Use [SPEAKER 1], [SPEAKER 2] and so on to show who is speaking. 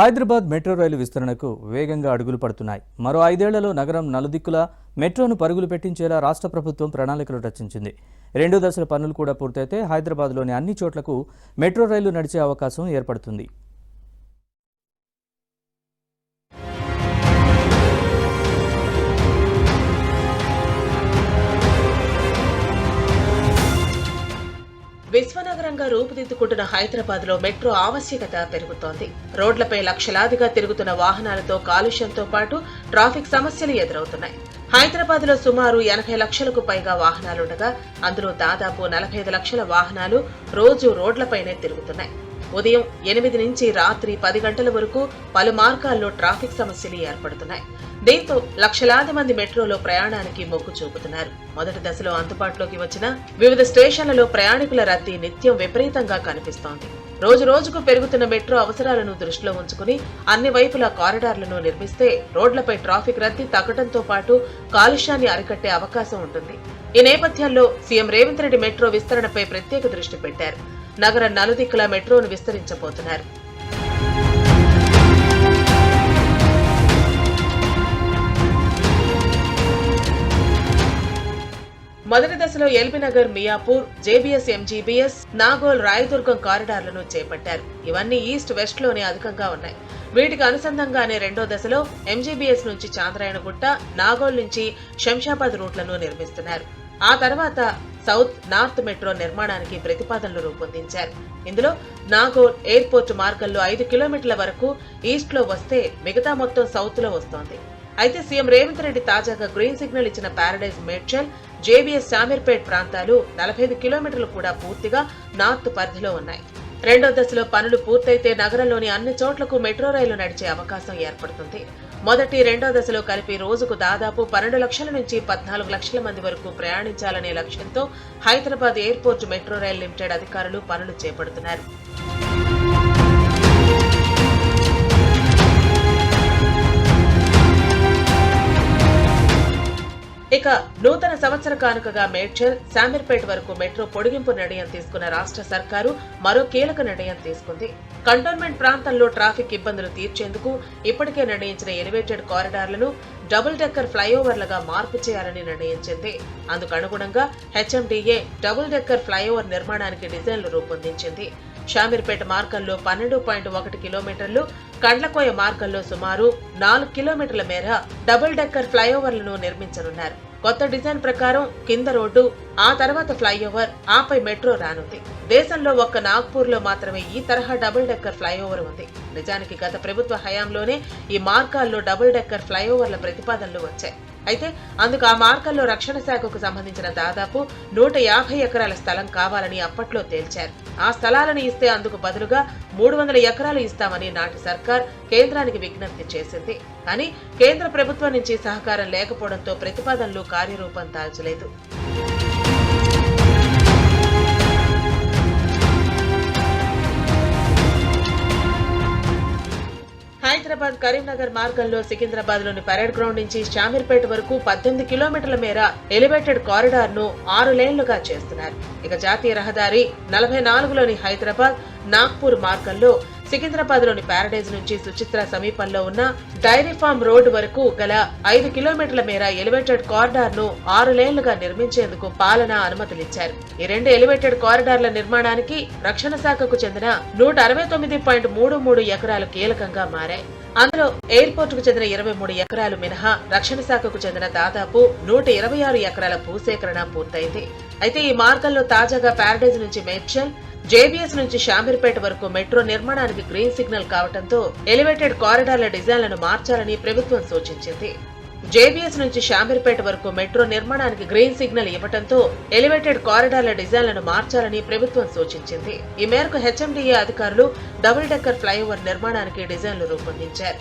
[SPEAKER 1] Hyderabad metro రైలు విస్తరణకు వేగంగా అడుగులు పడుతున్నాయి. మరో 5 ఏళ్లలో నగరం నలుదిక్కులా మెట్రోను పరుగులు పెట్టించేలా రాష్ట్ర ప్రభుత్వం ప్రణాళికలు రచించింది. 2 దశల పనులు కూడా పూర్తయితే హైదరాబాద్లోని అన్ని చోట్లకు మెట్రో రైలు నడిచే అవకాశం ఏర్పడుతుంది.
[SPEAKER 2] విశ్వనగరంగా రూపుదిద్దుకుంటున్న హైదరాబాద్ లో మెట్రో ఆవశ్యకత పెరుగుతోంది. రోడ్లపై లక్షలాదిగా తిరుగుతున్న వాహనాలతో కాలుష్యంతో పాటు ట్రాఫిక్ సమస్యలు ఎదురవుతున్నాయి. హైదరాబాద్ లో సుమారు 80 లక్షలకు పైగా వాహనాలుండగా అందులో దాదాపు 45 లక్షల వాహనాలు రోజు రోడ్లపైనే తిరుగుతున్నాయి. ఉదయం 8 నుంచి రాత్రి 10 గంటల వరకు పలు మార్గాల్లో ట్రాఫిక్ సమస్యలు ఏర్పడుతున్నాయి. దీంతో లక్షలాది మంది మెట్రోలో ప్రయాణానికి మొగ్గు చూపుతున్నారు. మొదటి దశలో అందుబాటులోకి వచ్చిన వివిధ స్టేషన్లలో ప్రయాణికుల రద్దీ నిత్యం విపరీతంగా కనిపిస్తోంది. రోజు రోజుకు పెరుగుతున్న మెట్రో అవసరాలను దృష్టిలో ఉంచుకుని అన్ని వైపులా కారిడార్లను నిర్మిస్తే రోడ్లపై ట్రాఫిక్ రద్దీ తగ్గడంతో పాటు కాలుష్యాన్ని అరికట్టే అవకాశం ఉంటుంది. ఈ నేపథ్యంలో సీఎం రేవంత్ రెడ్డి మెట్రో విస్తరణపై ప్రత్యేక దృష్టి పెట్టారు. నగర నలుదిక్కుల మెట్రోను విస్తరించబోతున్నారు. మొదటి దశలో ఎల్బీనగర్, మియాపూర్, జేబీఎస్, ఎంజీబీఎస్, నాగోల్, రాయదుర్గం కారిడార్లను చేపట్టారు. ఇవన్నీ ఈస్ట్ వెస్ట్ లోనే అధికంగా ఉన్నాయి. వీటికి అనుసంధానంగానే రెండో దశలో ఎంజీబీఎస్ నుంచి చాంద్రాయణగుట్ట, నాగోల్ నుంచి శంషాబాద్ రూట్లను నిర్మిస్తున్నారు. ఆ తర్వాత సౌత్ నార్త్ మెట్రో నిర్మాణానికి ప్రతిపాదనలు రూపొందించారు. ఇందులో నాగోల్ ఎయిర్పోర్ట్ మార్గంలో 5 కిలోమీటర్ల వరకు ఈస్ట్ లో వస్తే మిగతా మొత్తం సౌత్ లో వస్తోంది. అయితే సీఎం రేవంత్ రెడ్డి తాజాగా గ్రీన్ సిగ్నల్ ఇచ్చిన పారడైజ్, మేడ్చల్, జేబీఎస్, శామీర్పేట్ ప్రాంతాలు 45 కిలోమీటర్లు కూడా పూర్తిగా నార్త్ పరిధిలో ఉన్నాయి. రెండో దశలో పనులు పూర్తయితే నగరంలోని అన్ని చోట్లకు మెట్రో రైలు నడిచే అవకాశం ఏర్పడుతుంది. మొదటి, రెండో దశలో కలిపి రోజుకు దాదాపు 12 లక్షల నుంచి 14 లక్షల మంది వరకు ప్రయాణించాలనే లక్ష్యంతో Hyderabad airport metro rail limited అధికారులు పనులు చేపడుతున్నారు. ఇక నూతన సంవత్సర కానుకగా మేడ్చల్, శామీర్పేట్ వరకు మెట్రో పొడిగింపు నిర్ణయం తీసుకున్న రాష్ట్ర సర్కారు మరో కీలక నిర్ణయం తీసుకుంది. కంటోన్మెంట్ ప్రాంతంలో ట్రాఫిక్ ఇబ్బందులు తీర్చేందుకు ఇప్పటికే నిర్ణయించిన ఎలివేటెడ్ కారిడార్లను డబుల్ డెక్కర్ ఫ్లైఓవర్లుగా మార్పు చేయాలని నిర్ణయించింది. అందుకు అనుగుణంగా హెచ్ఎండిఏ డబుల్ డెక్కర్ ఫ్లైఓవర్ నిర్మాణానికి డిజైన్లు రూపొందించింది. శామీర్పేట మార్గంలో 12.1 కిలోమీటర్లు, కండ్లకోయ మార్గంలో సుమారు 4 కిలోమీటర్ల మేర డబుల్ డెక్కర్ ఫ్లైఓవర్లను నిర్మించనున్నారు. కొత్త డిజైన్ ప్రకారం కింద రోడ్డు, ఆ తర్వాత ఫ్లైఓవర్, ఆపై మెట్రో రానుంది. దేశంలో ఒక్క నాగ్పూర్ లో మాత్రమే ఈ తరహా డబుల్ డెక్కర్ ఫ్లైఓవర్ ఉంది. నిజానికి గత ప్రభుత్వ హయాంలోనే ఈ మార్గాల్లో డబుల్ డెక్కర్ ఫ్లైఓవర్ల ప్రతిపాదనలు వచ్చాయి. అయితే అందుకు ఆ మార్గాల్లో రక్షణ శాఖకు సంబంధించిన దాదాపు 150 ఎకరాల స్థలం కావాలని అప్పట్లో తేల్చారు. ఆ స్థలాలను ఇస్తే అందుకు బదులుగా 300 ఎకరాలు ఇస్తామని నాటి సర్కార్ కేంద్రానికి విజ్ఞప్తి చేసింది. కానీ కేంద్ర ప్రభుత్వం నుంచి సహకారం లేకపోవడంతో ప్రతిపాదనలు కార్యరూపం దాల్చలేదు. హైదరాబాద్ కరీంనగర్ మార్గంలో సికింద్రాబాద్ లోని పరేడ్ గ్రౌండ్ నుంచి శామీర్పేట వరకు 18 కిలోమీటర్ల మేర ఎలివేటెడ్ కారిడార్ ను 6 లేన్లుగా చేస్తున్నారు. ఇక జాతీయ రహదారి 44లోని హైదరాబాద్ నాగ్పూర్ మార్గంలో సికింద్రాబాద్ లోని పారడైజ్ నుంచి సుచిత్ర సమీపంలో ఉన్న డైరీ ఫార్మ్ రోడ్డు వరకు గల 5 కిలోమీటర్ల మేర ఎలివేటెడ్ కారిడార్ ను 6 లేన్లుగా నిర్మించేందుకు పాలనా అనుమతులిచ్చారు. ఈ 2 ఎలివేటెడ్ కారిడార్ల నిర్మాణానికి రక్షణ శాఖకు చెందిన 169.33 ఎకరాలు కీలకంగా మారాయి. అందులో ఎయిర్పోర్ట్ కు చెందిన 23 ఎకరాలు మినహా రక్షణ శాఖకు చెందిన దాదాపు 126 ఎకరాల భూసేకరణ పూర్తయింది. అయితే ఈ మార్గంలో తాజాగా పారడైజ్ నుంచి మేడ్చల్, జేబీఎస్ నుంచి శామీర్పేట వరకు మెట్రో నిర్మాణానికి గ్రీన్ సిగ్నల్ కావడంతో ఎలివేటెడ్ కారిడార్ల డిజైన్లను మార్చాలని ప్రభుత్వం సూచించింది. జేబీఎస్ నుంచి శామీర్పేట వరకు మెట్రో నిర్మాణానికి గ్రీన్ సిగ్నల్ ఇవ్వడంతో ఎలివేటెడ్ కారిడార్ల డిజైన్లను మార్చాలని ప్రభుత్వం సూచించింది. ఈ మేరకు హెచ్ఎండిఏ అధికారులు డబుల్ డెక్కర్ ఫ్లైఓవర్ నిర్మాణానికి డిజైన్లు రూపొందించారు.